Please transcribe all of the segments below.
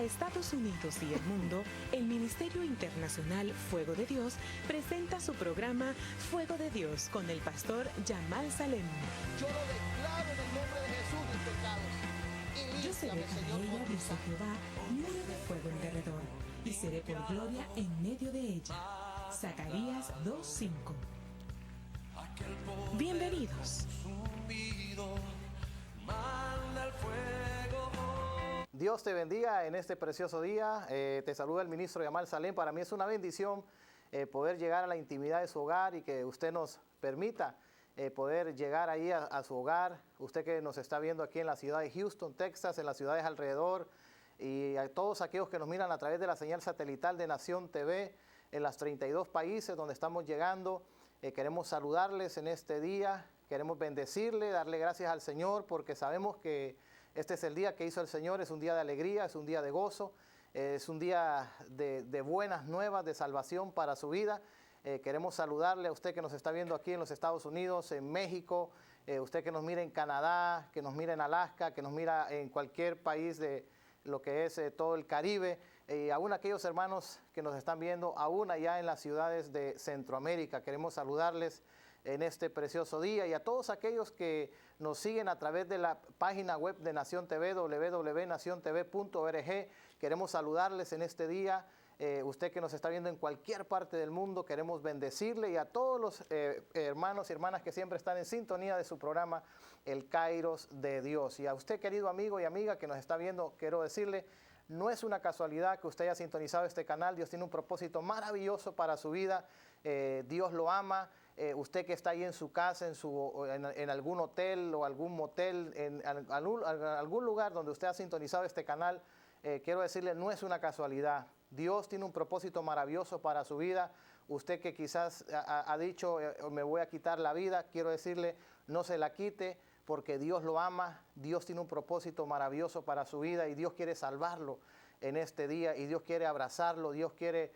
Estados Unidos y el mundo, el Ministerio Internacional Fuego de Dios presenta su programa Fuego de Dios con el pastor Yamal Salem. Yo lo declaro en el nombre de Jesús mis pecados. Yo seré con ella, dice Jehová, muro de fuego en derredor, y seré por gloria en medio de ella. Zacarías 2:5. Bienvenidos. Dios te bendiga en este precioso día. Te saluda el ministro Yamal Salem. Para mí es una bendición poder llegar a la intimidad de su hogar y que usted nos permita poder llegar ahí a su hogar. Usted que nos está viendo aquí en la ciudad de Houston, Texas, en las ciudades alrededor, y a todos aquellos que nos miran a través de la señal satelital de Nación TV en los 32 países donde estamos llegando. Queremos saludarles en este día, queremos bendecirle, darle gracias al Señor porque sabemos que este es el día que hizo el Señor, es un día de alegría, es un día de gozo, es un día de buenas nuevas, de salvación para su vida. Queremos saludarle a usted que nos está viendo aquí en los Estados Unidos, en México, usted que nos mira en Canadá, que nos mira en Alaska, que nos mira en cualquier país de lo que es todo el Caribe, y aún aquellos hermanos que nos están viendo aún allá en las ciudades de Centroamérica. Queremos saludarles en este precioso día y a todos aquellos que nos siguen a través de la página web de Nación TV, www.naciontv.org. Queremos saludarles en este día. Usted que nos está viendo en cualquier parte del mundo, queremos bendecirle, y a todos los hermanos y hermanas que siempre están en sintonía de su programa, El Kairos de Dios. Y a usted, querido amigo y amiga que nos está viendo, quiero decirle, no es una casualidad que usted haya sintonizado este canal. Dios tiene un propósito maravilloso para su vida. Dios lo ama. Usted que está ahí en su casa, en algún hotel o algún motel, en algún lugar donde usted ha sintonizado este canal, quiero decirle, no es una casualidad. Dios tiene un propósito maravilloso para su vida. Usted que quizás ha dicho, me voy a quitar la vida, quiero decirle, no se la quite, porque Dios lo ama. Dios tiene un propósito maravilloso para su vida y Dios quiere salvarlo en este día, y Dios quiere abrazarlo, Dios quiere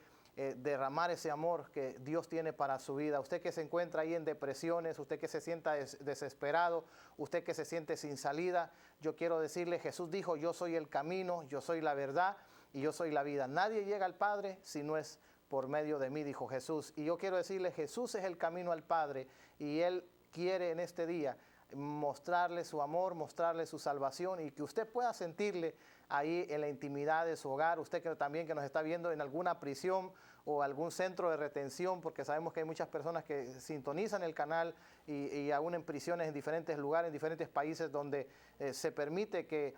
derramar ese amor que Dios tiene para su vida. Usted que se encuentra ahí en depresiones, usted que se sienta desesperado, usted que se siente sin salida, yo quiero decirle, Jesús dijo, yo soy el camino, yo soy la verdad y yo soy la vida. Nadie llega al Padre si no es por medio de mí, dijo Jesús. Y yo quiero decirle, Jesús es el camino al Padre, y Él quiere en este día mostrarle su amor, mostrarle su salvación, y que usted pueda sentirle ahí en la intimidad de su hogar. Usted que también que nos está viendo en alguna prisión o algún centro de retención, porque sabemos que hay muchas personas que sintonizan el canal y aún en prisiones en diferentes lugares, en diferentes países donde se permite que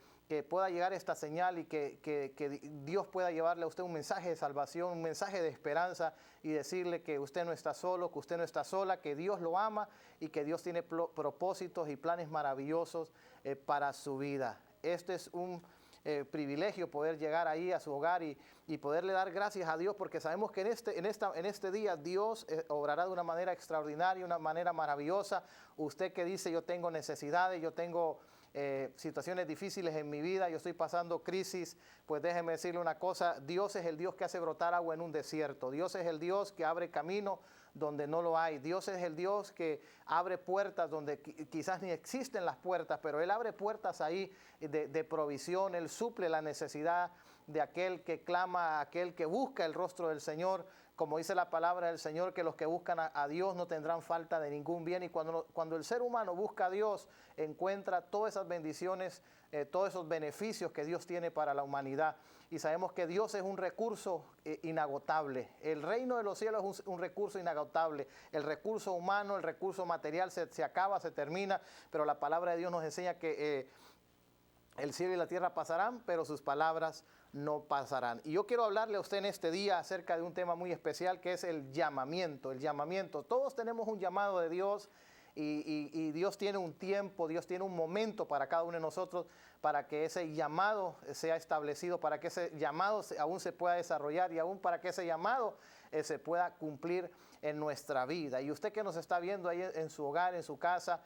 pueda llegar esta señal y que Dios pueda llevarle a usted un mensaje de salvación, un mensaje de esperanza, y decirle que usted no está solo, que usted no está sola, que Dios lo ama y que Dios tiene propósitos y planes maravillosos para su vida. Este es un privilegio poder llegar ahí a su hogar y poderle dar gracias a Dios, porque sabemos que en este día Dios obrará de una manera extraordinaria, una manera maravillosa. Usted que dice, yo tengo necesidades, yo tengo situaciones difíciles en mi vida, yo estoy pasando crisis, pues déjeme decirle una cosa, Dios es el Dios que hace brotar agua en un desierto. Dios es el Dios que abre camino donde no lo hay. Dios es el Dios que abre puertas donde quizás ni existen las puertas, pero Él abre puertas ahí de provisión. Él suple la necesidad de aquel que clama, aquel que busca el rostro del Señor. Como dice la palabra del Señor, que los que buscan a Dios no tendrán falta de ningún bien. Y cuando el ser humano busca a Dios, encuentra todas esas bendiciones, todos esos beneficios que Dios tiene para la humanidad. Y sabemos que Dios es un recurso inagotable. El reino de los cielos es un recurso inagotable. El recurso humano, el recurso material se acaba, se termina, pero la palabra de Dios nos enseña que el cielo y la tierra pasarán, pero sus palabras no pasarán. Y yo quiero hablarle a usted en este día acerca de un tema muy especial, que es el llamamiento. El llamamiento. Todos tenemos un llamado de Dios, y Dios tiene un tiempo, Dios tiene un momento para cada uno de nosotros, para que ese llamado sea establecido, para que ese llamado aún se pueda desarrollar, y aún para que ese llamado se pueda cumplir en nuestra vida. Y usted que nos está viendo ahí en su hogar, en su casa,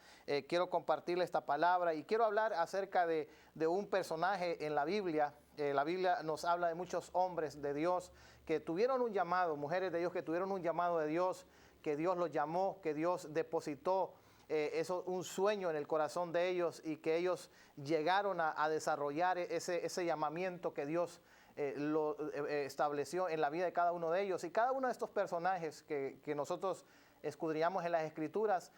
quiero compartirle esta palabra, y quiero hablar acerca de un personaje en la Biblia. La Biblia nos habla de muchos hombres de Dios que tuvieron un llamado, mujeres de Dios que tuvieron un llamado de Dios, que Dios los llamó, que Dios depositó un sueño en el corazón de ellos, y que ellos llegaron a desarrollar ese llamamiento que Dios lo estableció en la vida de cada uno de ellos. Y cada uno de estos personajes que nosotros escudriñamos en las Escrituras,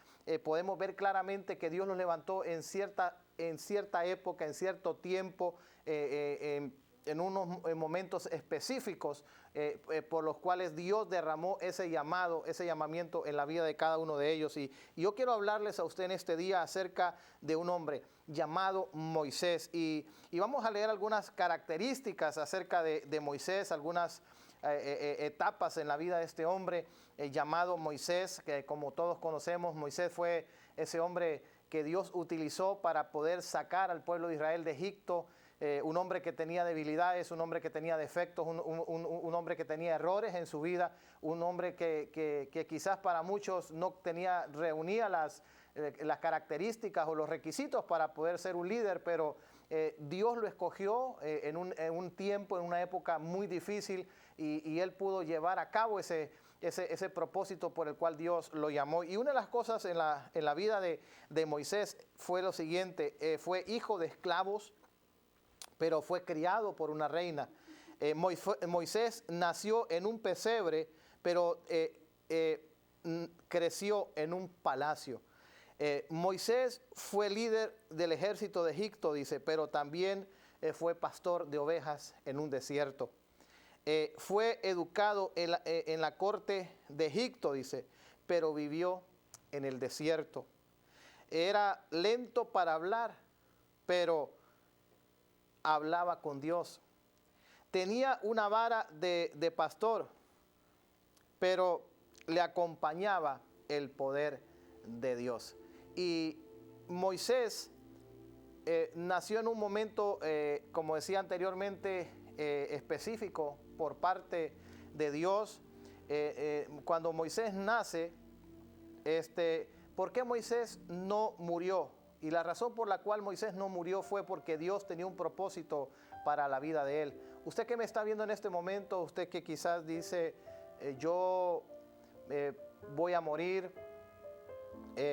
podemos ver claramente que Dios los levantó en cierta época, en cierto tiempo, en unos momentos específicos, por los cuales Dios derramó ese llamamiento en la vida de cada uno de ellos. Y yo quiero hablarles a usted en este día acerca de un hombre llamado Moisés. Y vamos a leer algunas características acerca de Moisés, algunas etapas en la vida de este hombre llamado Moisés, que como todos conocemos, Moisés fue ese hombre que Dios utilizó para poder sacar al pueblo de Israel de Egipto. Un hombre que tenía debilidades, un hombre que tenía defectos, un hombre que tenía errores en su vida, un hombre que quizás para muchos no reunía las características o los requisitos para poder ser un líder, pero Dios lo escogió en un tiempo, en una época muy difícil, y él pudo llevar a cabo ese propósito por el cual Dios lo llamó. Y una de las cosas en la vida de Moisés fue lo siguiente: fue hijo de esclavos, pero fue criado por una reina. Moisés nació en un pesebre, pero creció en un palacio. Moisés fue líder del ejército de Egipto, dice, pero también fue pastor de ovejas en un desierto. Fue educado en la corte de Egipto, dice, pero vivió en el desierto. Era lento para hablar, pero hablaba con Dios. Tenía una vara de pastor, pero le acompañaba el poder de Dios. Y Moisés nació en un momento, como decía anteriormente, específico por parte de Dios. Cuando Moisés nace, ¿por qué Moisés no murió? Y la razón por la cual Moisés no murió fue porque Dios tenía un propósito para la vida de él. Usted que me está viendo en este momento, usted que quizás dice, yo voy a morir,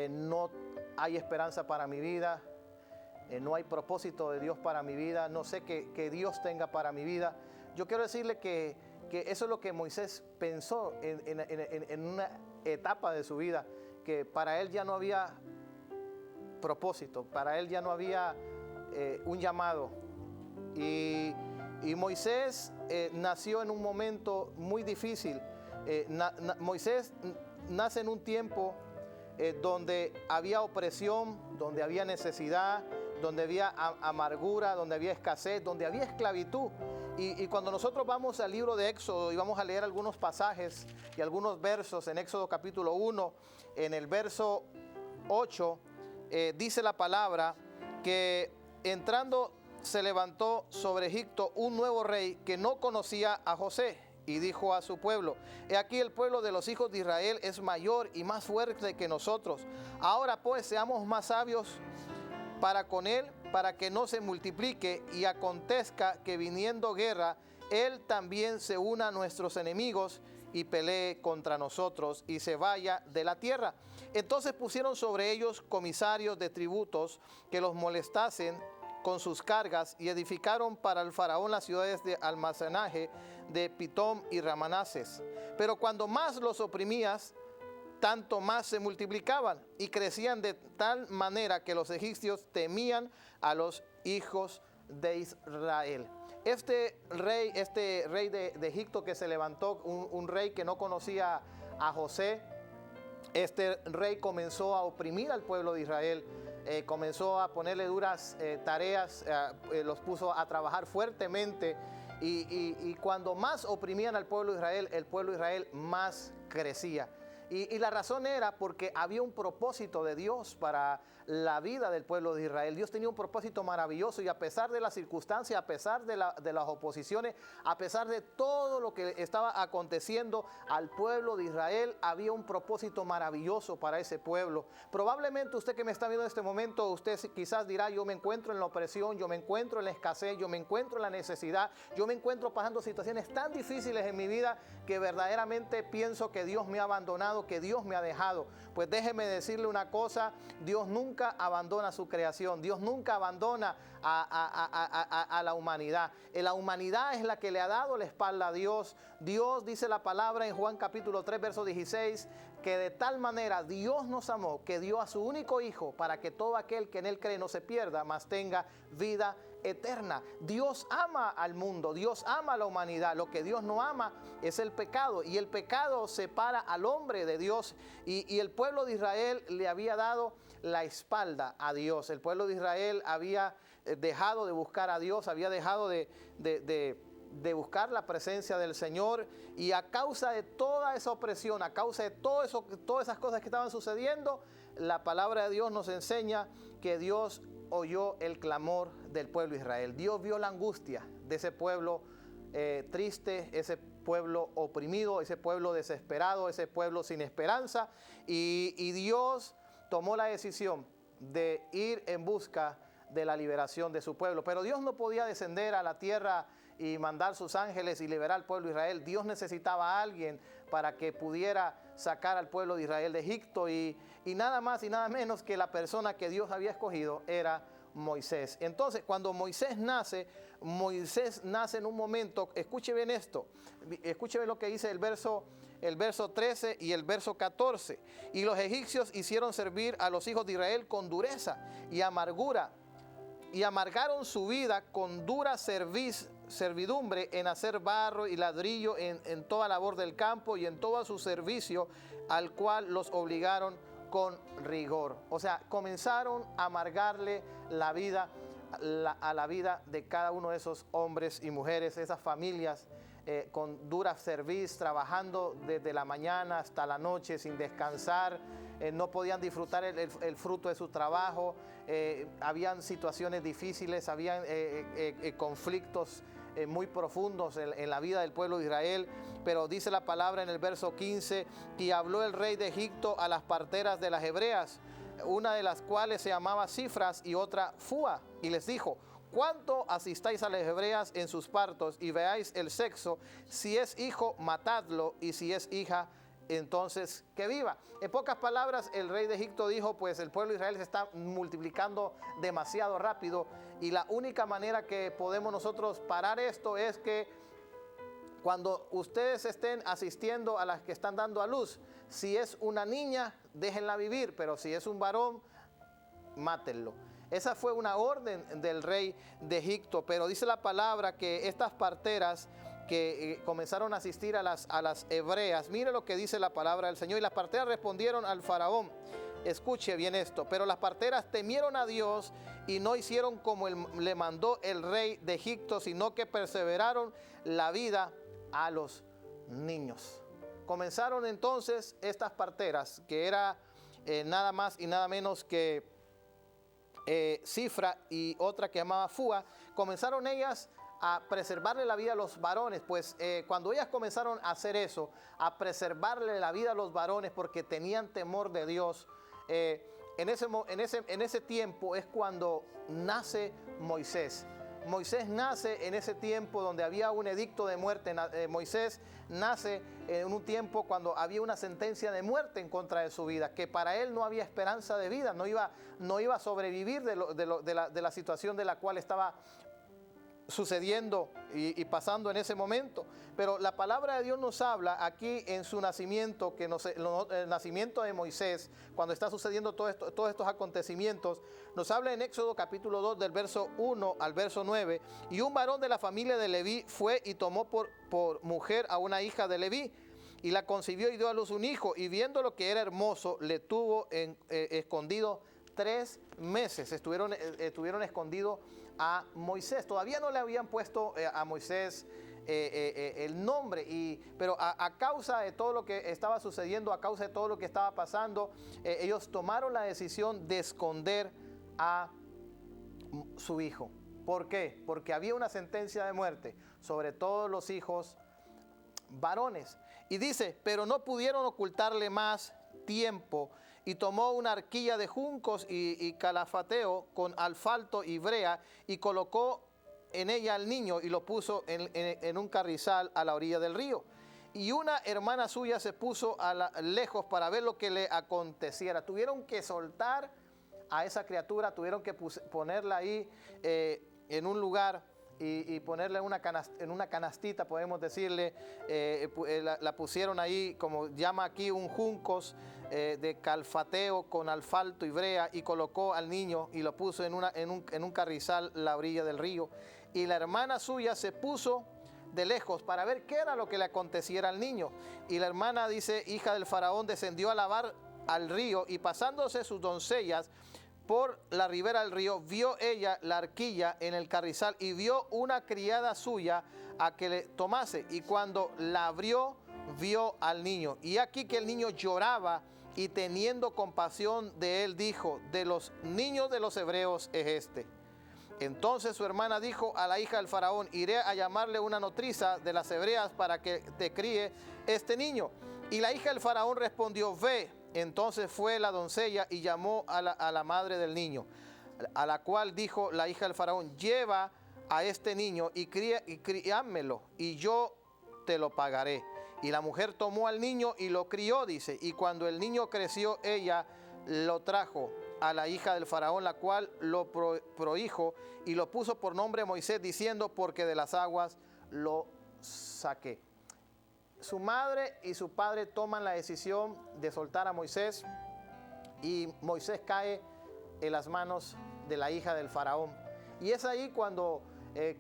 no hay esperanza para mi vida, no hay propósito de Dios para mi vida, no sé que Dios tenga para mi vida. Yo quiero decirle que eso es lo que Moisés pensó en una etapa de su vida, que para él ya no había propósito, para él ya no había un llamado. Y Moisés nació en un momento muy difícil. Moisés nace en un tiempo donde había opresión, donde había necesidad, donde había amargura, donde había escasez, donde había esclavitud. Y cuando nosotros vamos al libro de Éxodo y vamos a leer algunos pasajes y algunos versos en Éxodo capítulo 1, en el verso 8, dice la palabra que entrando se levantó sobre Egipto un nuevo rey que no conocía a José, y dijo a su pueblo: he aquí el pueblo de los hijos de Israel es mayor y más fuerte que nosotros. Ahora pues seamos más sabios para con él, para que no se multiplique y acontezca que viniendo guerra, él también se una a nuestros enemigos y pelee contra nosotros y se vaya de la tierra. Entonces pusieron sobre ellos comisarios de tributos que los molestasen con sus cargas, y edificaron para el faraón las ciudades de almacenaje de Pitón y Ramanases. Pero cuando más los oprimías, tanto más se multiplicaban y crecían de tal manera que los egipcios temían a los hijos de Israel. Este rey de Egipto que se levantó, un rey que no conocía a José, este rey comenzó a oprimir al pueblo de Israel. Comenzó a ponerle duras tareas, los puso a trabajar fuertemente, y cuando más oprimían al pueblo de Israel, el pueblo de Israel más crecía. Y la razón era porque había un propósito de Dios para la vida del pueblo de Israel. Dios tenía un propósito maravilloso, y a pesar de las circunstancias, a pesar de las oposiciones, a pesar de todo lo que estaba aconteciendo al pueblo de Israel, había un propósito maravilloso para ese pueblo. Probablemente usted que me está viendo en este momento, usted quizás dirá: yo me encuentro en la opresión, yo me encuentro en la escasez, yo me encuentro en la necesidad, yo me encuentro pasando situaciones tan difíciles en mi vida que verdaderamente pienso que Dios me ha abandonado, dejado, que Dios me ha dejado. Pues déjeme decirle una cosa, Dios nunca abandona su creación, Dios nunca abandona a la humanidad. La humanidad es la que le ha dado la espalda a Dios. Dios, dice la palabra en Juan capítulo 3, verso 16, que de tal manera Dios nos amó, que dio a su único Hijo, para que todo aquel que en Él cree no se pierda, mas tenga vida eterna. Dios ama al mundo, Dios ama a la humanidad. Lo que Dios no ama es el pecado, y el pecado separa al hombre de Dios, y el pueblo de Israel le había dado la espalda a Dios. El pueblo de Israel había dejado de buscar a Dios, había dejado de buscar la presencia del Señor, y a causa de toda esa opresión, a causa de todo eso, todas esas cosas que estaban sucediendo, la palabra de Dios nos enseña que Dios oyó el clamor del pueblo de Israel. Dios vio la angustia de ese pueblo triste, ese pueblo oprimido, ese pueblo desesperado, ese pueblo sin esperanza, y Dios tomó la decisión de ir en busca de la liberación de su pueblo. Pero Dios no podía descender a la tierra y mandar sus ángeles y liberar al pueblo de Israel. Dios necesitaba a alguien para que pudiera sacar al pueblo de Israel de Egipto, y nada más y nada menos que la persona que Dios había escogido era Moisés. Entonces, cuando Moisés nace en un momento, escuche bien esto, escuche bien lo que dice el verso 13 y el verso 14. Y los egipcios hicieron servir a los hijos de Israel con dureza y amargura, y amargaron su vida con dura servidumbre en hacer barro y ladrillo en toda labor del campo y en todo su servicio, al cual los obligaron con rigor. O sea, comenzaron a amargarle la vida a la vida de cada uno de esos hombres y mujeres, esas familias, con dura cerviz, trabajando desde la mañana hasta la noche sin descansar. No podían disfrutar el fruto de su trabajo. Habían situaciones difíciles, habían conflictos muy profundos en la vida del pueblo de Israel. Pero dice la palabra en el verso 15, y habló el rey de Egipto a las parteras de las hebreas, una de las cuales se llamaba Cifras y otra Fúa, y les dijo: ¿cuánto asistáis a las hebreas en sus partos y veáis el sexo? Si es hijo, matadlo, y si es hija, entonces que viva. En pocas palabras, el rey de Egipto dijo: pues el pueblo de Israel se está multiplicando demasiado rápido, y la única manera que podemos nosotros parar esto es que cuando ustedes estén asistiendo a las que están dando a luz, si es una niña, déjenla vivir, pero si es un varón, mátenlo. Esa fue una orden del rey de Egipto. Pero dice la palabra que estas parteras que comenzaron a asistir a las hebreas, mire lo que dice la palabra del Señor: y las parteras respondieron al faraón. Escuche bien esto: pero las parteras temieron a Dios y no hicieron como le mandó el rey de Egipto, sino que perseveraron la vida a los niños. Comenzaron entonces estas parteras, que era nada más y nada menos que Cifra y otra que llamaba Fúa. Comenzaron ellas a preservarle la vida a los varones. Pues cuando ellas comenzaron a hacer eso, a preservarle la vida a los varones porque tenían temor de Dios, en ese tiempo es cuando nace Moisés. Moisés nace en ese tiempo donde había un edicto de muerte. Moisés nace en un tiempo cuando había una sentencia de muerte en contra de su vida, que para él no había esperanza de vida, no iba a sobrevivir de la situación de la cual estaba sucediendo y pasando en ese momento. Pero la palabra de Dios nos habla aquí en su nacimiento, el nacimiento de Moisés, cuando está sucediendo todos estos acontecimientos, nos habla en Éxodo capítulo 2 del verso 1 al verso 9, y un varón de la familia de Leví fue y tomó por mujer a una hija de Leví, y la concibió y dio a luz un hijo, y viendo lo que era hermoso, le tuvo escondido 3 meses. Estuvieron escondidos a Moisés. Todavía no le habían puesto a Moisés el nombre, pero a causa de todo lo que estaba sucediendo, a causa de todo lo que estaba pasando, ellos tomaron la decisión de esconder a su hijo. ¿Por qué? Porque había una sentencia de muerte sobre todos los hijos varones. Y dice: pero no pudieron ocultarle más tiempo, y tomó una arquilla de juncos y calafateo con alfalto y brea, y colocó en ella al niño y lo puso en un carrizal a la orilla del río. y una hermana suya se puso lejos para ver lo que le aconteciera. Tuvieron que soltar a esa criatura, tuvieron que ponerla ahí en un lugar y ponerla en una canastita, podemos decirle. La pusieron ahí, como llama aquí, un juncos de calfateo con asfalto y brea, y colocó al niño y lo puso en un carrizal a la orilla del río. Y la hermana suya se puso de lejos para ver qué era lo que le aconteciera al niño. Y la hermana, dice, hija del faraón, descendió a lavar al río, y pasándose sus doncellas por la ribera del río, vio ella la arquilla en el carrizal, y vio una criada suya a que le tomase, y cuando la abrió, vio al niño. Y aquí que el niño lloraba, y teniendo compasión de él, dijo: de los niños de los hebreos es este. Entonces su hermana dijo a la hija del faraón: iré a llamarle una nodriza de las hebreas para que te críe este niño. Y la hija del faraón respondió: ve. Entonces fue la doncella y llamó a la madre del niño, a la cual dijo la hija del faraón: lleva a este niño y críamelo, y yo te lo pagaré. Y la mujer tomó al niño y lo crió, dice, y cuando el niño creció, ella lo trajo a la hija del faraón, la cual lo prohijo y lo puso por nombre Moisés, diciendo: porque de las aguas lo saqué. Su madre y su padre toman la decisión de soltar a Moisés, y Moisés cae en las manos de la hija del faraón. Y es ahí cuando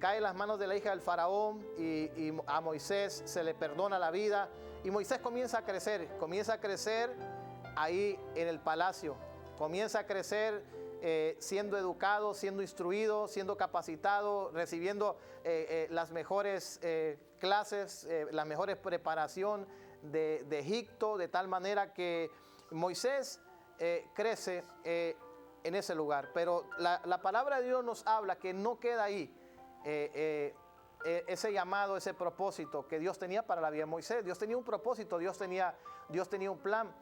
cae en las manos de la hija del faraón, y a Moisés se le perdona la vida, y Moisés comienza a crecer ahí en el palacio, comienza a crecer siendo educado, siendo instruido, siendo capacitado, recibiendo las mejores clases, la mejor preparación de Egipto, de tal manera que Moisés crece en ese lugar. Pero la palabra de Dios nos habla que no queda ahí ese llamado, ese propósito que Dios tenía para la vida de Moisés. Dios tenía un propósito, Dios tenía un plan.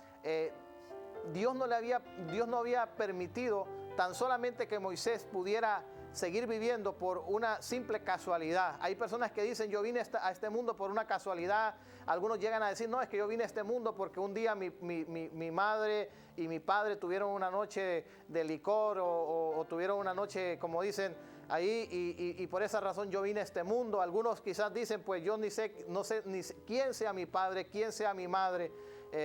Dios no había permitido tan solamente que Moisés pudiera seguir viviendo por una simple casualidad. Hay personas que dicen: yo vine a este mundo por una casualidad. Algunos llegan a decir: no, es que yo vine a este mundo porque un día mi madre y mi padre tuvieron una noche de licor, o tuvieron una noche, como dicen ahí, y por esa razón yo vine a este mundo. Algunos quizás dicen: pues yo no sé ni quién sea mi padre, quién sea mi madre.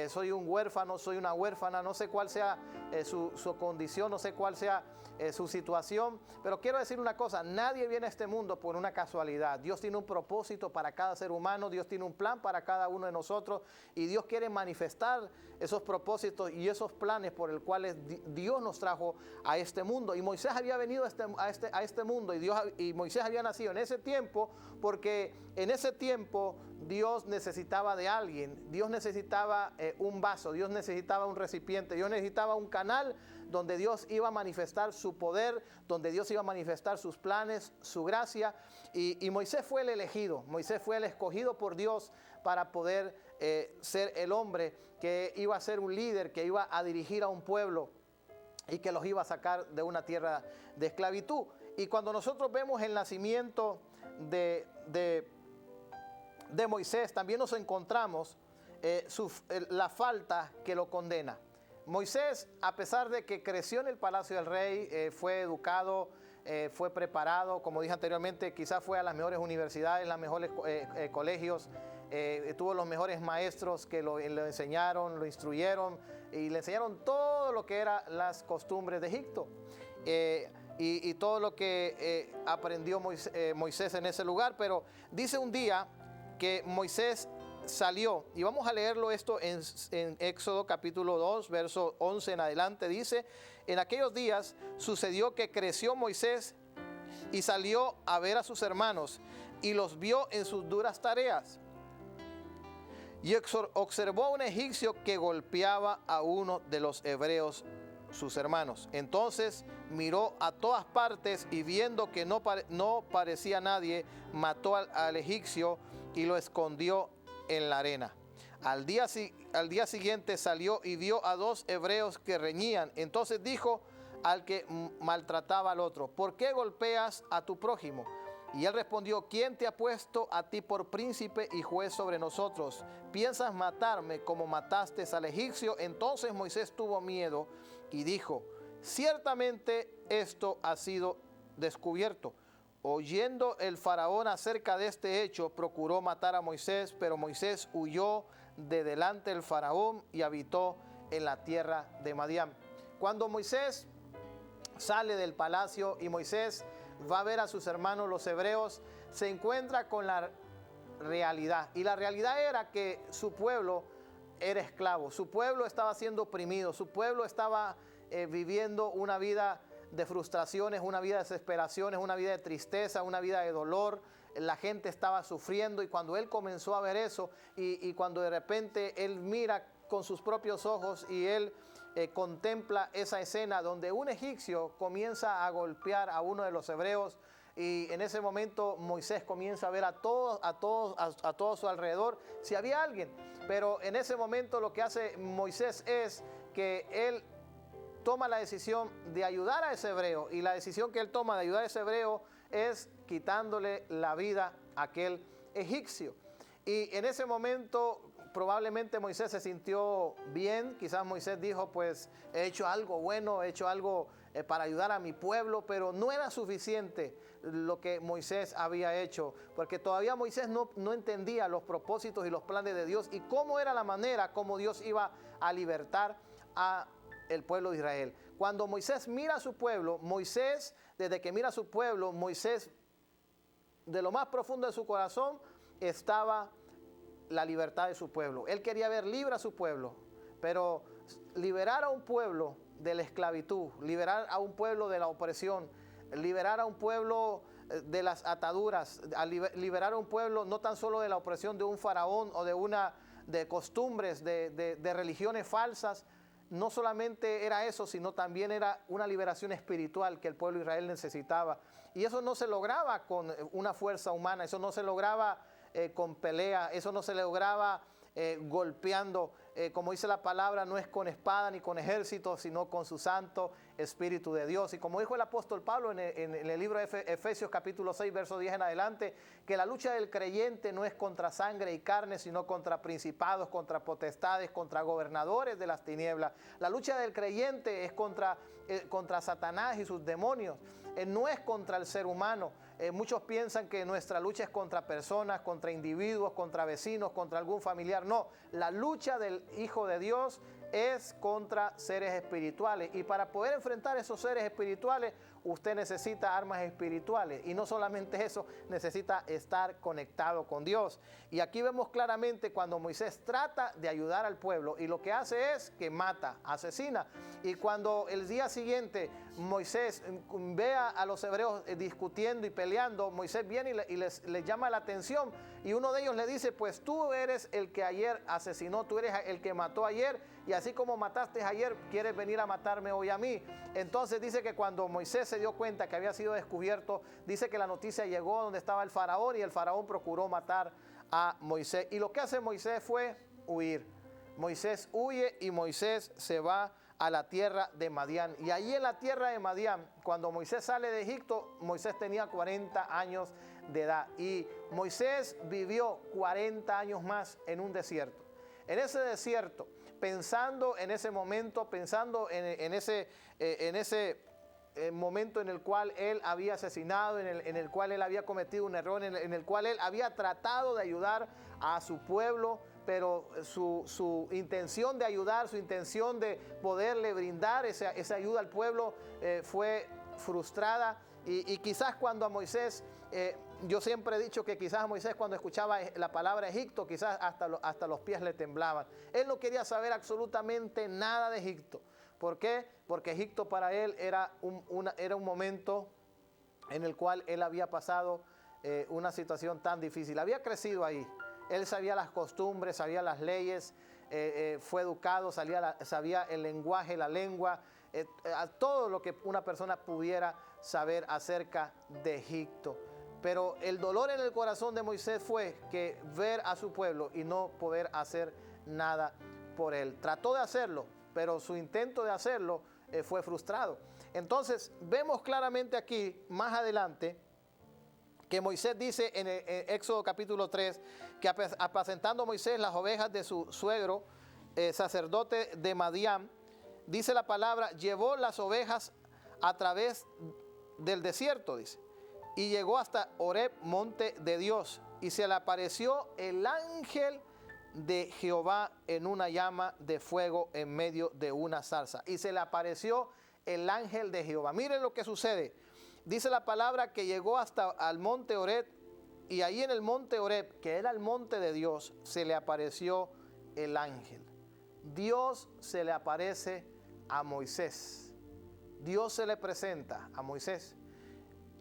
Soy un huérfano, soy una huérfana, no sé cuál sea su condición, no sé cuál sea su situación, pero quiero decir una cosa: nadie viene a este mundo por una casualidad. Dios tiene un propósito para cada ser humano, Dios tiene un plan para cada uno de nosotros, y Dios quiere manifestar esos propósitos y esos planes por el cuales Dios nos trajo a este mundo. Y Moisés había venido a este mundo, y Moisés había nacido en ese tiempo, porque en ese tiempo Dios necesitaba de alguien. Dios necesitaba un vaso, Dios necesitaba un recipiente, Dios necesitaba un canal donde Dios iba a manifestar su poder, donde Dios iba a manifestar sus planes, su gracia. Y Moisés fue el elegido, Moisés fue el escogido por Dios para poder ser el hombre que iba a ser un líder, que iba a dirigir a un pueblo y que los iba a sacar de una tierra de esclavitud. Y cuando nosotros vemos el nacimiento de Moisés, también nos encontramos la falta que lo condena. Moisés, a pesar de que creció en el palacio del rey, fue educado, fue preparado, como dije anteriormente, quizás fue a las mejores universidades, los mejores colegios, tuvo los mejores maestros que lo enseñaron, lo instruyeron y le enseñaron todo lo que eran las costumbres de Egipto. Y todo lo que aprendió Moisés en ese lugar. Pero dice un día que Moisés salió, y vamos a leerlo esto en Éxodo capítulo 2, verso 11 en adelante. Dice: en aquellos días sucedió que creció Moisés y salió a ver a sus hermanos, y los vio en sus duras tareas. Y observó a un egipcio que golpeaba a uno de los hebreos, sus hermanos. Entonces miró a todas partes, y viendo que no parecía nadie, mató al egipcio y lo escondió en la arena. Al día siguiente salió y vio a dos hebreos que reñían. Entonces dijo al que maltrataba al otro: ¿por qué golpeas a tu prójimo? Y él respondió: ¿quién te ha puesto a ti por príncipe y juez sobre nosotros? ¿Piensas matarme como mataste al egipcio? Entonces Moisés tuvo miedo y dijo: ciertamente esto ha sido descubierto. Oyendo el faraón acerca de este hecho, procuró matar a Moisés, pero Moisés huyó de delante del faraón y habitó en la tierra de Madián. Cuando Moisés sale del palacio y Moisés va a ver a sus hermanos los hebreos, se encuentra con la realidad. Y la realidad era que su pueblo era esclavo, su pueblo estaba siendo oprimido, su pueblo estaba viviendo una vida de frustraciones, una vida de desesperaciones, una vida de tristeza, una vida de dolor. La gente estaba sufriendo, y cuando él comenzó a ver eso, y cuando de repente él mira con sus propios ojos y él contempla esa escena donde un egipcio comienza a golpear a uno de los hebreos, y en ese momento Moisés comienza a ver a todo a su alrededor si había alguien. Pero en ese momento lo que hace Moisés es que él toma la decisión de ayudar a ese hebreo, y la decisión que él toma de ayudar a ese hebreo es quitándole la vida a aquel egipcio. Y en ese momento probablemente Moisés se sintió bien. Quizás Moisés dijo: pues he hecho algo bueno, he hecho algo para ayudar a mi pueblo, pero no era suficiente lo que Moisés había hecho, porque todavía Moisés no entendía los propósitos y los planes de Dios y cómo era la manera como Dios iba a libertar a el pueblo de Israel. Cuando Moisés mira a su pueblo, desde que mira a su pueblo, Moisés, de lo más profundo de su corazón, estaba la libertad de su pueblo. Él quería ver libre a su pueblo, pero liberar a un pueblo de la esclavitud, liberar a un pueblo de la opresión, liberar a un pueblo de las ataduras, liberar a un pueblo no tan solo de la opresión de un faraón o de costumbres, de religiones falsas. No solamente era eso, sino también era una liberación espiritual que el pueblo de Israel necesitaba. Y eso no se lograba con una fuerza humana, eso no se lograba con pelea, eso no se lograba golpeando. Como dice la palabra, no es con espada ni con ejército, sino con su Santo Espíritu de Dios. Y como dijo el apóstol Pablo en el libro de Efesios capítulo 6, verso 10 en adelante, que la lucha del creyente no es contra sangre y carne, sino contra principados, contra potestades, contra gobernadores de las tinieblas. La lucha del creyente es contra Satanás y sus demonios, no es contra el ser humano. Muchos piensan que nuestra lucha es contra personas, contra individuos, contra vecinos, contra algún familiar. No, la lucha del Hijo de Dios es contra seres espirituales. Y para poder enfrentar esos seres espirituales, usted necesita armas espirituales. Y no solamente eso, necesita estar conectado con Dios. Y aquí vemos claramente cuando Moisés trata de ayudar al pueblo, y lo que hace es que mata, asesina. Y cuando el día siguiente Moisés ve a los hebreos discutiendo y peleando, Moisés viene y les llama la atención. Y uno de ellos le dice: pues tú eres el que ayer asesinó, tú eres el que mató ayer, y así como mataste ayer, quieres venir a matarme hoy a mí. Entonces dice que cuando Moisés se dio cuenta que había sido descubierto, dice que la noticia llegó donde estaba el faraón, y el faraón procuró matar a Moisés. Y lo que hace Moisés fue huir. Moisés huye y Moisés se va a la tierra de Madián. Y allí en la tierra de Madián, cuando Moisés sale de Egipto, Moisés tenía 40 años de edad. Y Moisés vivió 40 años más en un desierto. En ese desierto, pensando en ese momento, pensando en ese momento en el cual él había asesinado, en el cual él había cometido un error, en el cual él había tratado de ayudar a su pueblo, pero su intención de ayudar, su intención de poderle brindar esa ayuda al pueblo fue frustrada. Y quizás cuando a Moisés, yo siempre he dicho que quizás a Moisés cuando escuchaba la palabra Egipto, quizás hasta los pies le temblaban. Él no quería saber absolutamente nada de Egipto. ¿Por qué? Porque Egipto para él era un momento en el cual él había pasado una situación tan difícil. Había crecido ahí. Él sabía las costumbres, sabía las leyes, fue educado, sabía el lenguaje, la lengua, todo lo que una persona pudiera saber acerca de Egipto. Pero el dolor en el corazón de Moisés fue que ver a su pueblo y no poder hacer nada por él. Trató de hacerlo, pero su intento de hacerlo fue frustrado. Entonces vemos claramente aquí, más adelante, que Moisés dice en Éxodo capítulo 3, que apacentando Moisés las ovejas de su suegro, sacerdote de Madián, dice la palabra, llevó las ovejas a través del desierto, dice, y llegó hasta Horeb, monte de Dios, y se le apareció el ángel de Jehová en una llama de fuego en medio de una zarza. Y se le apareció el ángel de Jehová. Miren lo que sucede. Dice la palabra que llegó hasta al monte Horeb, y ahí en el monte Horeb, que era el monte de Dios, se le apareció el ángel. Dios se le aparece a Moisés. Dios se le presenta a Moisés.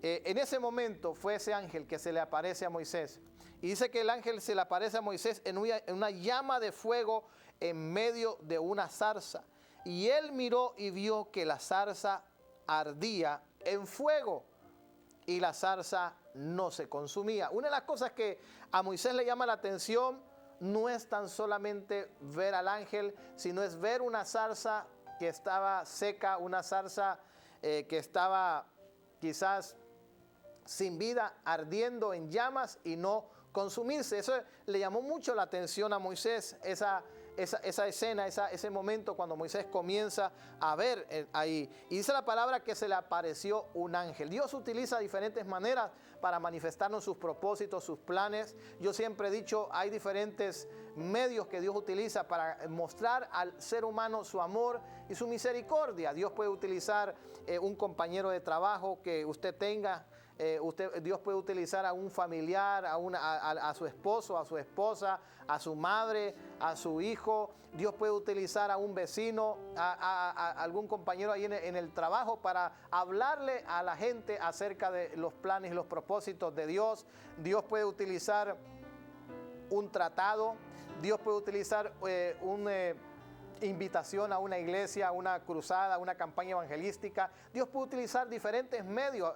En ese momento fue ese ángel que se le aparece a Moisés. Y dice que el ángel se le aparece a Moisés en una llama de fuego en medio de una zarza. Y él miró y vio que la zarza ardía en fuego y la zarza no se consumía. Una de las cosas que a Moisés le llama la atención no es tan solamente ver al ángel, sino es ver una zarza que estaba seca, una zarza que estaba quizás sin vida, ardiendo en llamas y no consumirse. Eso le llamó mucho la atención a Moisés, esa escena, ese momento cuando Moisés comienza a ver ahí. Y dice la palabra que se le apareció un ángel. Dios utiliza diferentes maneras para manifestarnos sus propósitos, sus planes. Yo siempre he dicho, hay diferentes medios que Dios utiliza para mostrar al ser humano su amor y su misericordia. Dios puede utilizar un compañero de trabajo que usted tenga. Dios puede utilizar a un familiar, a su esposo, a su esposa, a su madre, a su hijo. Dios puede utilizar a un vecino, a algún compañero ahí en el trabajo para hablarle a la gente acerca de los planes y los propósitos de Dios. Dios puede utilizar un tratado. Dios puede utilizar invitación a una iglesia, a una cruzada, a una campaña evangelística. Dios puede utilizar diferentes medios,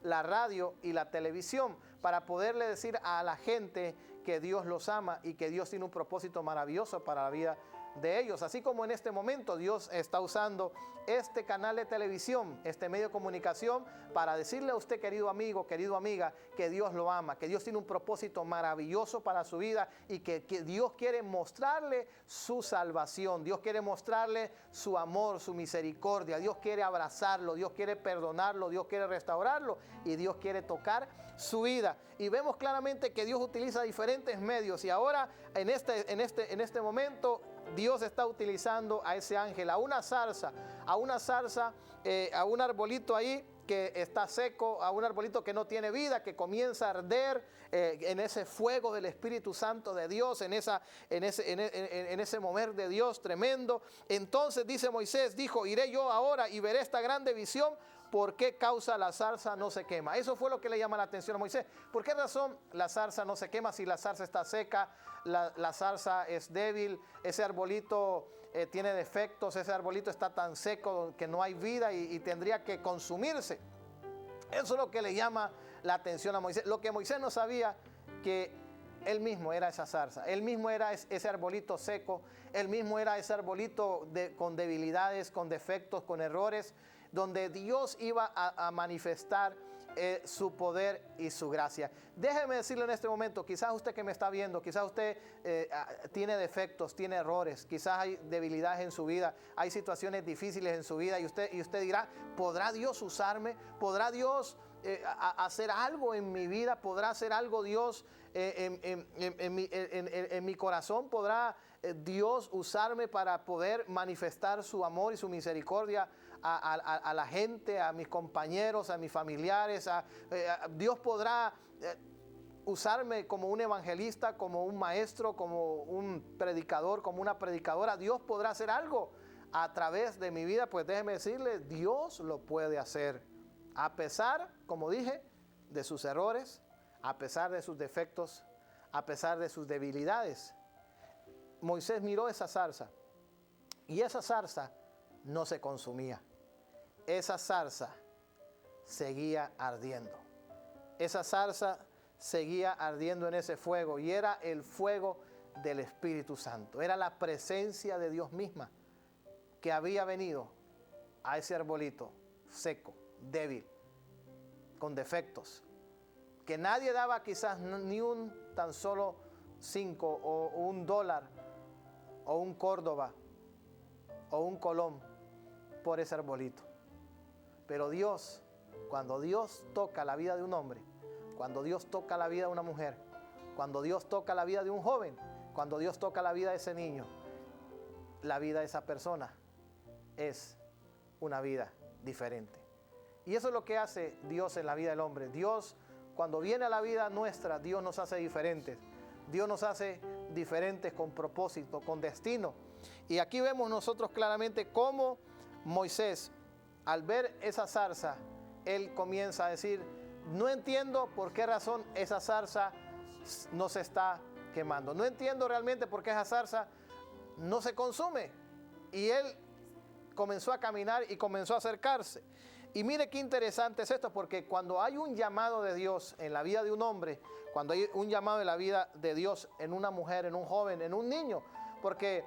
la radio y la televisión, para poderle decir a la gente que Dios los ama y que Dios tiene un propósito maravilloso para la vida de ellos. Así como en este momento Dios está usando este canal de televisión, este medio de comunicación, para decirle a usted, querido amigo, querido amiga, que Dios lo ama, que Dios tiene un propósito maravilloso para su vida y que Dios quiere mostrarle su salvación. Dios quiere mostrarle su amor, su misericordia. Dios quiere abrazarlo, Dios quiere perdonarlo, Dios quiere restaurarlo y Dios quiere tocar su vida. Y vemos claramente que Dios utiliza diferentes medios, y ahora en este momento Dios está utilizando a ese ángel, a una zarza, a un arbolito ahí que está seco, a un arbolito que no tiene vida, que comienza a arder en ese fuego del Espíritu Santo de Dios, en ese mover de Dios tremendo. Entonces dice Moisés, dijo, iré yo ahora y veré esta grande visión. ¿Por qué causa la zarza no se quema? Eso fue lo que le llama la atención a Moisés. ¿Por qué razón la zarza no se quema si la zarza está seca, la zarza es débil, ese arbolito tiene defectos, ese arbolito está tan seco que no hay vida y tendría que consumirse? Eso es lo que le llama la atención a Moisés. Lo que Moisés no sabía, que él mismo era esa zarza, él mismo era ese arbolito seco, él mismo era ese arbolito con debilidades, con defectos, con errores, donde Dios iba a manifestar su poder y su gracia. Déjeme decirle en este momento, quizás usted que me está viendo, quizás usted tiene defectos, tiene errores, quizás hay debilidades en su vida, hay situaciones difíciles en su vida, y usted dirá, ¿podrá Dios usarme? ¿Podrá Dios hacer algo en mi vida? ¿Podrá hacer algo Dios en mi corazón? ¿Podrá Dios usarme para poder manifestar su amor y su misericordia a la gente, a mis compañeros, a mis familiares? Dios podrá usarme como un evangelista, como un maestro, como un predicador, como una predicadora. Dios podrá hacer algo a través de mi vida. Pues déjeme decirle, Dios lo puede hacer, a pesar, como dije, de sus errores, a pesar de sus defectos, a pesar de sus debilidades. Moisés miró esa zarza y esa zarza no se consumía. Esa zarza seguía ardiendo. Esa zarza seguía ardiendo en ese fuego, y era el fuego del Espíritu Santo. Era la presencia de Dios misma que había venido a ese arbolito seco, débil, con defectos, que nadie daba quizás ni un tan solo 5 o $1 o un Córdoba o un Colón por ese arbolito. Pero Dios, cuando Dios toca la vida de un hombre, cuando Dios toca la vida de una mujer, cuando Dios toca la vida de un joven, cuando Dios toca la vida de ese niño, la vida de esa persona es una vida diferente. Y eso es lo que hace Dios en la vida del hombre. Dios, cuando viene a la vida nuestra, Dios nos hace diferentes. Dios nos hace diferentes con propósito, con destino. Y aquí vemos nosotros claramente cómo Moisés, al ver esa zarza, él comienza a decir: no entiendo por qué razón esa zarza no se está quemando. No entiendo realmente por qué esa zarza no se consume. Y él comenzó a caminar y comenzó a acercarse. Y mire qué interesante es esto, porque cuando hay un llamado de Dios en la vida de un hombre, cuando hay un llamado en la vida de Dios en una mujer, en un joven, en un niño, porque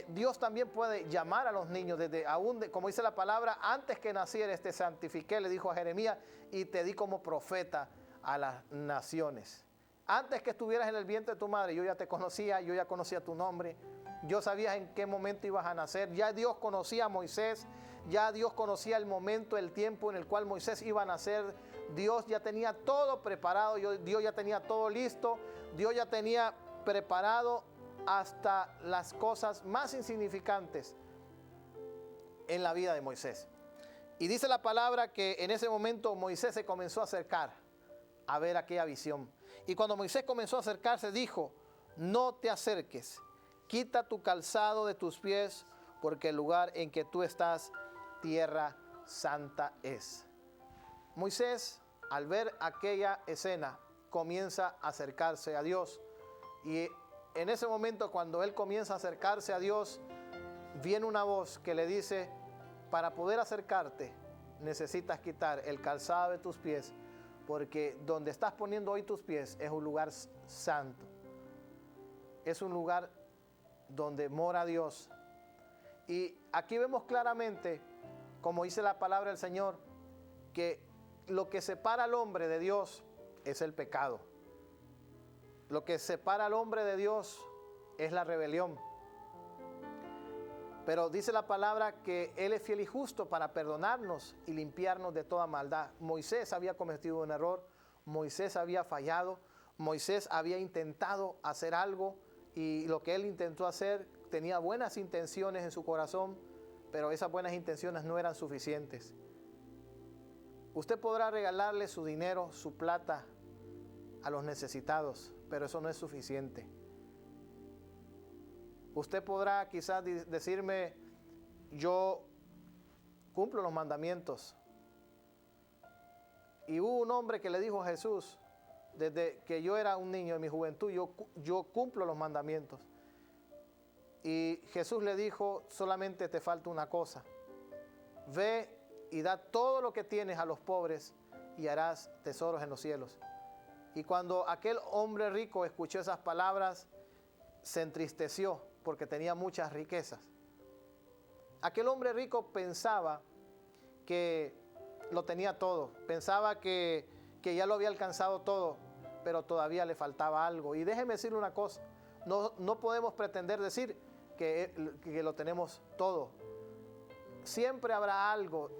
Dios también puede llamar a los niños, desde aún, como dice la palabra, antes que nacieres te santifiqué, le dijo a Jeremías, y te di como profeta a las naciones. Antes que estuvieras en el vientre de tu madre, yo ya te conocía, yo ya conocía tu nombre, yo sabía en qué momento ibas a nacer. Ya Dios conocía a Moisés, ya Dios conocía el momento, el tiempo en el cual Moisés iba a nacer. Dios ya tenía todo preparado, Dios ya tenía todo listo, Dios ya tenía preparado hasta las cosas más insignificantes en la vida de Moisés. Y dice la palabra que en ese momento Moisés se comenzó a acercar a ver aquella visión. Y cuando Moisés comenzó a acercarse, dijo: no te acerques, quita tu calzado de tus pies, porque el lugar en que tú estás, tierra santa es. Moisés, al ver aquella escena, comienza a acercarse a Dios. Y en ese momento, cuando él comienza a acercarse a Dios, viene una voz que le dice: para poder acercarte, necesitas quitar el calzado de tus pies, porque donde estás poniendo hoy tus pies es un lugar santo. Es un lugar donde mora Dios. Y aquí vemos claramente, como dice la palabra del Señor, que lo que separa al hombre de Dios es el pecado. Lo que separa al hombre de Dios es la rebelión. Pero dice la palabra que Él es fiel y justo para perdonarnos y limpiarnos de toda maldad. Moisés había cometido un error, Moisés había fallado, Moisés había intentado hacer algo, y lo que él intentó hacer tenía buenas intenciones en su corazón, pero esas buenas intenciones no eran suficientes. Usted podrá regalarle su dinero, su plata a los necesitados, pero eso no es suficiente. Usted podrá quizás decirme: yo cumplo los mandamientos. Y hubo un hombre que le dijo a Jesús: desde que yo era un niño en mi juventud, yo cumplo los mandamientos. Y Jesús le dijo: solamente te falta una cosa. Ve y da todo lo que tienes a los pobres y harás tesoros en los cielos. Y cuando aquel hombre rico escuchó esas palabras, se entristeció porque tenía muchas riquezas. Aquel hombre rico pensaba que lo tenía todo, pensaba que ya lo había alcanzado todo, pero todavía le faltaba algo. Y déjeme decirle una cosa: no podemos pretender decir que lo tenemos todo. Siempre habrá algo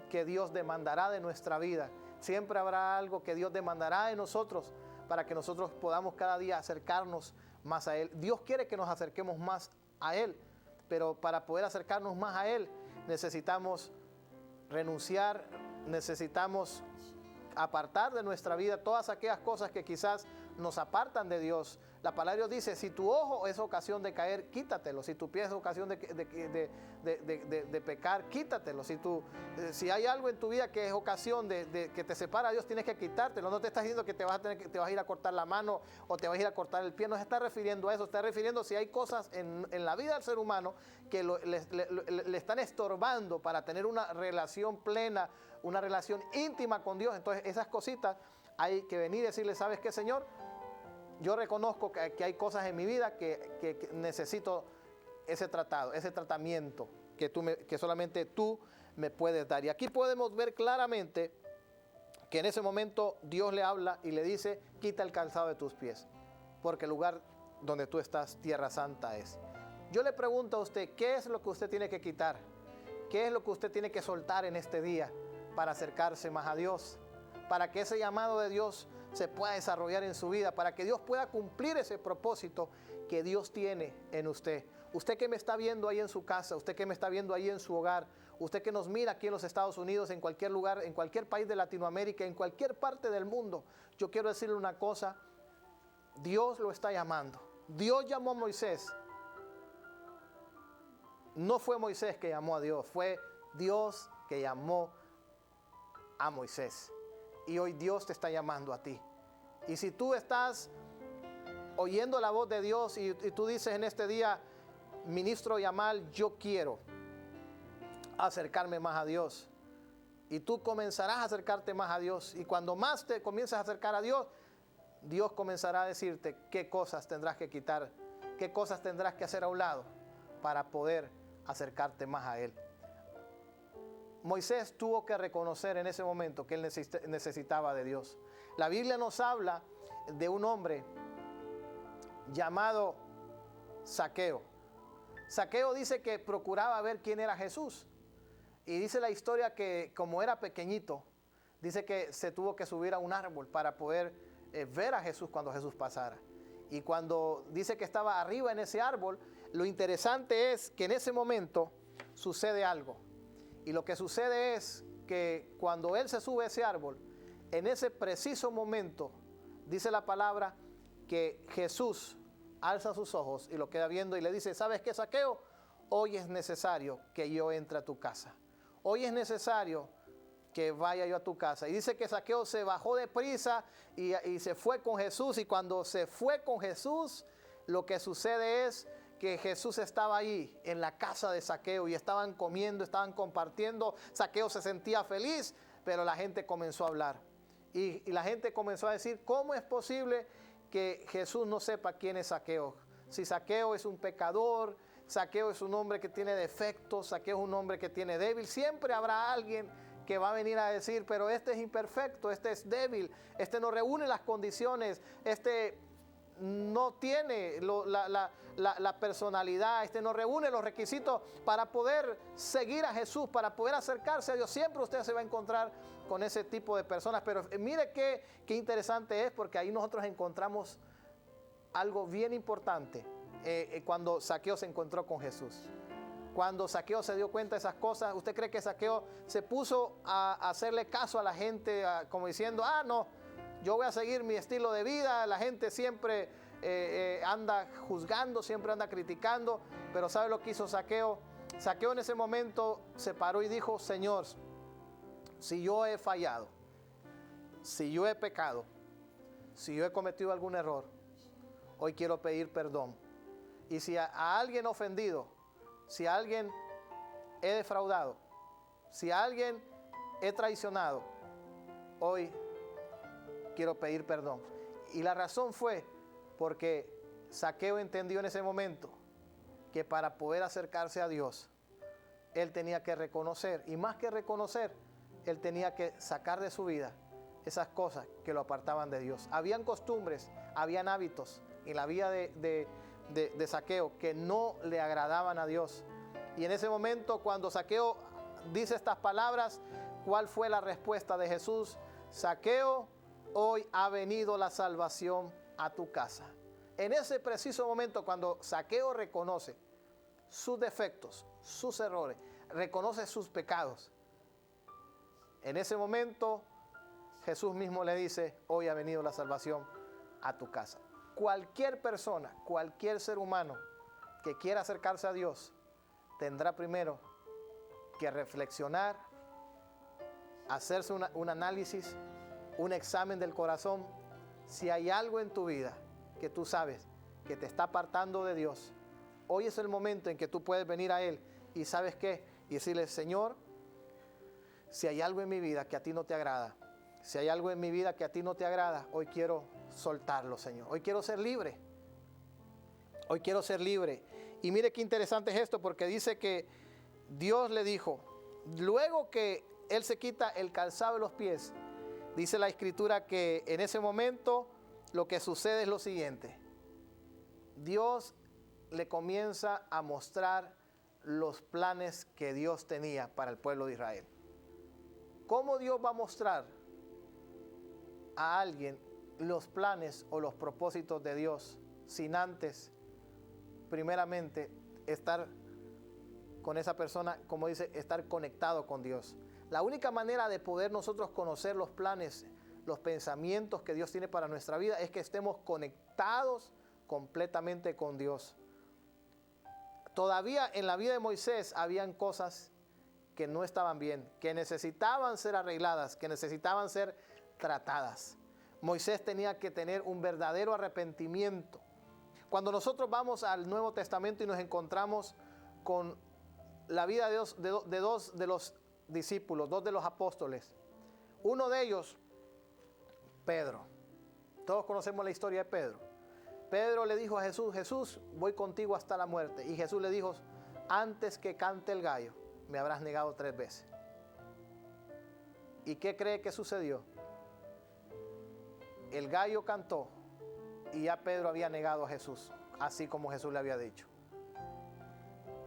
que Dios demandará de nuestra vida. Siempre habrá algo que Dios demandará de nosotros para que nosotros podamos cada día acercarnos más a Él. Dios quiere que nos acerquemos más a Él, pero para poder acercarnos más a Él necesitamos renunciar, necesitamos apartar de nuestra vida todas aquellas cosas que quizás nos apartan de Dios. La palabra de Dios dice: si tu ojo es ocasión de caer, quítatelo. Si tu pie es ocasión de pecar, quítatelo. Si hay algo en tu vida que es ocasión de que te separa a Dios, tienes que quitártelo. No te está diciendo que te vas a ir a cortar la mano o te vas a ir a cortar el pie. No se está refiriendo a eso. Está refiriendo si hay cosas en la vida del ser humano que le están estorbando para tener una relación plena, una relación íntima con Dios. Entonces esas cositas hay que venir y decirle: ¿sabes qué, Señor? Yo reconozco que hay cosas en mi vida que necesito ese tratamiento que solamente tú me puedes dar. Y aquí podemos ver claramente que en ese momento Dios le habla y le dice, quita el calzado de tus pies, porque el lugar donde tú estás, tierra santa es. Yo le pregunto a usted, ¿qué es lo que usted tiene que quitar? ¿Qué es lo que usted tiene que soltar en este día para acercarse más a Dios? Para que ese llamado de Dios se pueda desarrollar en su vida, para que Dios pueda cumplir ese propósito que Dios tiene en usted. Usted que me está viendo ahí en su casa, usted que me está viendo ahí en su hogar, usted que nos mira aquí en los Estados Unidos, en cualquier lugar, en cualquier país de Latinoamérica, en cualquier parte del mundo, yo quiero decirle una cosa, Dios lo está llamando. Dios llamó a Moisés. No fue Moisés que llamó a Dios, fue Dios que llamó a Moisés. Y hoy Dios te está llamando a ti. Y si tú estás oyendo la voz de Dios y tú dices en este día, ministro Yamal, yo quiero acercarme más a Dios. Y tú comenzarás a acercarte más a Dios. Y cuando más te comiences a acercar a Dios, Dios comenzará a decirte qué cosas tendrás que quitar, qué cosas tendrás que hacer a un lado para poder acercarte más a Él. Moisés tuvo que reconocer en ese momento que él necesitaba de Dios. La Biblia nos habla de un hombre llamado Zaqueo. Zaqueo dice que procuraba ver quién era Jesús. Y dice la historia que como era pequeñito, dice que se tuvo que subir a un árbol para poder ver a Jesús cuando Jesús pasara. Y cuando dice que estaba arriba en ese árbol, lo interesante es que en ese momento sucede algo. Y lo que sucede es que cuando él se sube a ese árbol, en ese preciso momento, dice la palabra que Jesús alza sus ojos y lo queda viendo y le dice, ¿sabes qué, Zaqueo? Hoy es necesario que yo entre a tu casa. Hoy es necesario que vaya yo a tu casa. Y dice que Zaqueo se bajó de prisa y se fue con Jesús. Y cuando se fue con Jesús, lo que sucede es que Jesús estaba ahí en la casa de Zaqueo y estaban comiendo, estaban compartiendo. Zaqueo se sentía feliz, pero la gente comenzó a hablar. Y la gente comenzó a decir, ¿cómo es posible que Jesús no sepa quién es Zaqueo? Si Zaqueo es un pecador, Zaqueo es un hombre que tiene defectos, Zaqueo es un hombre que tiene débil, siempre habrá alguien que va a venir a decir, pero este es imperfecto, este es débil, este no reúne las condiciones, este no tiene la personalidad, este no reúne los requisitos para poder seguir a Jesús, para poder acercarse a Dios. Siempre usted se va a encontrar con ese tipo de personas, pero mire qué interesante es, porque ahí nosotros encontramos algo bien importante cuando Zaqueo se encontró con Jesús. Cuando Zaqueo se dio cuenta de esas cosas, ¿usted cree que Zaqueo se puso a hacerle caso a la gente, como diciendo, no, yo voy a seguir mi estilo de vida? La gente siempre anda juzgando, siempre anda criticando, pero ¿sabe lo que hizo Zaqueo? Zaqueo en ese momento se paró y dijo, Señor, si yo he fallado, si yo he pecado, si yo he cometido algún error, hoy quiero pedir perdón. Y si a alguien ofendido, si a alguien he defraudado, si a alguien he traicionado, hoy quiero pedir perdón. Y la razón fue porque Zaqueo entendió en ese momento que para poder acercarse a Dios, él tenía que reconocer, y más que reconocer, él tenía que sacar de su vida esas cosas que lo apartaban de Dios. Habían costumbres, habían hábitos en la vida de Zaqueo que no le agradaban a Dios. Y en ese momento, cuando Zaqueo dice estas palabras, ¿cuál fue la respuesta de Jesús? Zaqueo, hoy ha venido la salvación a tu casa. En ese preciso momento, cuando Zaqueo reconoce sus defectos, sus errores, reconoce sus pecados, en ese momento Jesús mismo le dice, hoy ha venido la salvación a tu casa. Cualquier persona, cualquier ser humano que quiera acercarse a Dios, tendrá primero que reflexionar, hacerse un análisis, un examen del corazón. Si hay algo en tu vida que tú sabes que te está apartando de Dios, hoy es el momento en que tú puedes venir a Él y ¿sabes qué? Y decirle, Señor, si hay algo en mi vida que a ti no te agrada, si hay algo en mi vida que a ti no te agrada, hoy quiero soltarlo, Señor. Hoy quiero ser libre. Hoy quiero ser libre. Y mire qué interesante es esto, porque dice que Dios le dijo, luego que él se quita el calzado de los pies, Dice la Escritura que en ese momento lo que sucede es lo siguiente. Dios le comienza a mostrar los planes que Dios tenía para el pueblo de Israel. ¿Cómo Dios va a mostrar a alguien los planes o los propósitos de Dios sin antes, primeramente, estar con esa persona, como dice, estar conectado con Dios? La única manera de poder nosotros conocer los planes, los pensamientos que Dios tiene para nuestra vida es que estemos conectados completamente con Dios. Todavía en la vida de Moisés habían cosas que no estaban bien, que necesitaban ser arregladas, que necesitaban ser tratadas. Moisés tenía que tener un verdadero arrepentimiento. Cuando nosotros vamos al Nuevo Testamento y nos encontramos con la vida de dos de los discípulos, dos de los apóstoles, uno de ellos, Pedro. Todos conocemos la historia de Pedro. Pedro le dijo a Jesús: Jesús, voy contigo hasta la muerte. Y Jesús le dijo: antes que cante el gallo, me habrás negado 3 veces. ¿Y qué cree que sucedió? El gallo cantó y ya Pedro había negado a Jesús, así como Jesús le había dicho.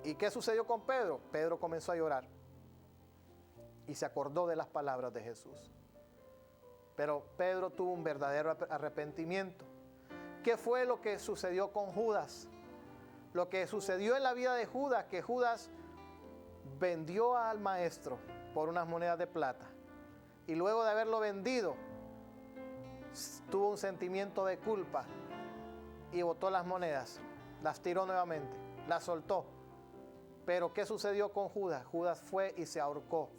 ¿Y qué sucedió con Pedro? Pedro comenzó a llorar y se acordó de las palabras de Jesús. Pero Pedro tuvo un verdadero arrepentimiento. ¿Qué fue lo que sucedió con Judas? Lo que sucedió en la vida de Judas, que Judas vendió al maestro por unas monedas de plata. Y luego de haberlo vendido, tuvo un sentimiento de culpa y botó las monedas, las tiró nuevamente, las soltó. Pero ¿qué sucedió con Judas? Judas fue y se ahorcó.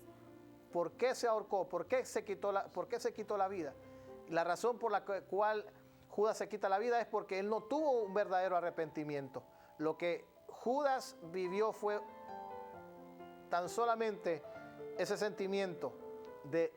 ¿Por qué se ahorcó? ¿Por qué se quitó la vida? La razón por la cual Judas se quita la vida es porque él no tuvo un verdadero arrepentimiento. Lo que Judas vivió fue tan solamente ese sentimiento de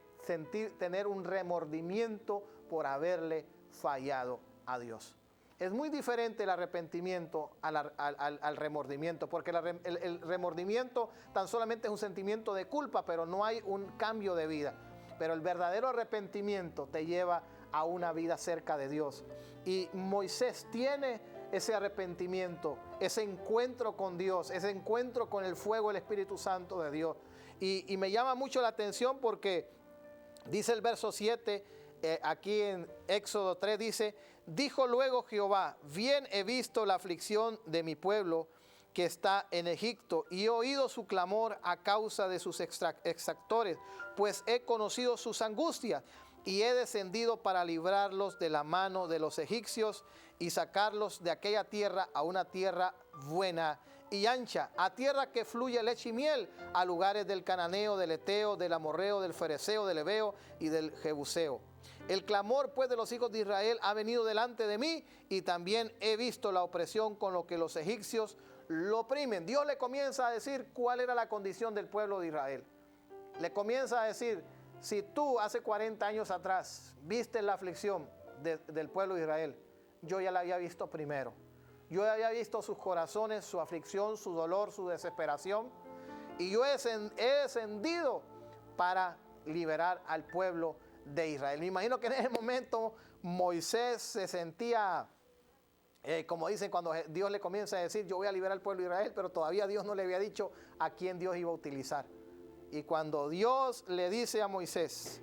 tener un remordimiento por haberle fallado a Dios. Es muy diferente el arrepentimiento al remordimiento, porque el remordimiento tan solamente es un sentimiento de culpa, pero no hay un cambio de vida. Pero el verdadero arrepentimiento te lleva a una vida cerca de Dios. Y Moisés tiene ese arrepentimiento, ese encuentro con Dios, ese encuentro con el fuego del Espíritu Santo de Dios. Y me llama mucho la atención porque dice el verso 7, aquí en Éxodo 3, dice: dijo luego Jehová: bien he visto la aflicción de mi pueblo que está en Egipto, y he oído su clamor a causa de sus exactores, pues he conocido sus angustias, y he descendido para librarlos de la mano de los egipcios y sacarlos de aquella tierra a una tierra buena y ancha, a tierra que fluye leche y miel, a lugares del cananeo, del eteo, del amorreo, del fereceo, del heveo y del jebuseo. El clamor pues de los hijos de Israel ha venido delante de mí, y también he visto la opresión con lo que los egipcios lo oprimen. Dios le comienza a decir cuál era la condición del pueblo de Israel. Le comienza a decir: si tú hace 40 años atrás viste la aflicción del pueblo de Israel, yo ya la había visto primero. Yo ya había visto sus corazones, su aflicción, su dolor, su desesperación, y yo he descendido para liberar al pueblo de Israel. Me imagino que en ese momento Moisés se sentía, como dicen cuando Dios le comienza a decir: yo voy a liberar al pueblo de Israel, pero todavía Dios no le había dicho a quién Dios iba a utilizar. Y cuando Dios le dice a Moisés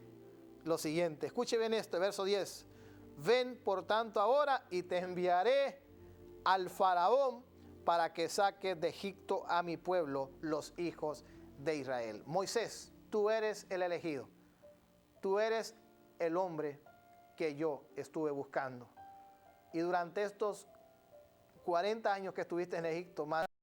lo siguiente, escuche bien esto, verso 10: ven por tanto ahora y te enviaré al faraón para que saques de Egipto a mi pueblo, los hijos de Israel. Moisés, tú eres el elegido. Tú eres el hombre que yo estuve buscando. Y durante estos 40 años que estuviste en Egipto, más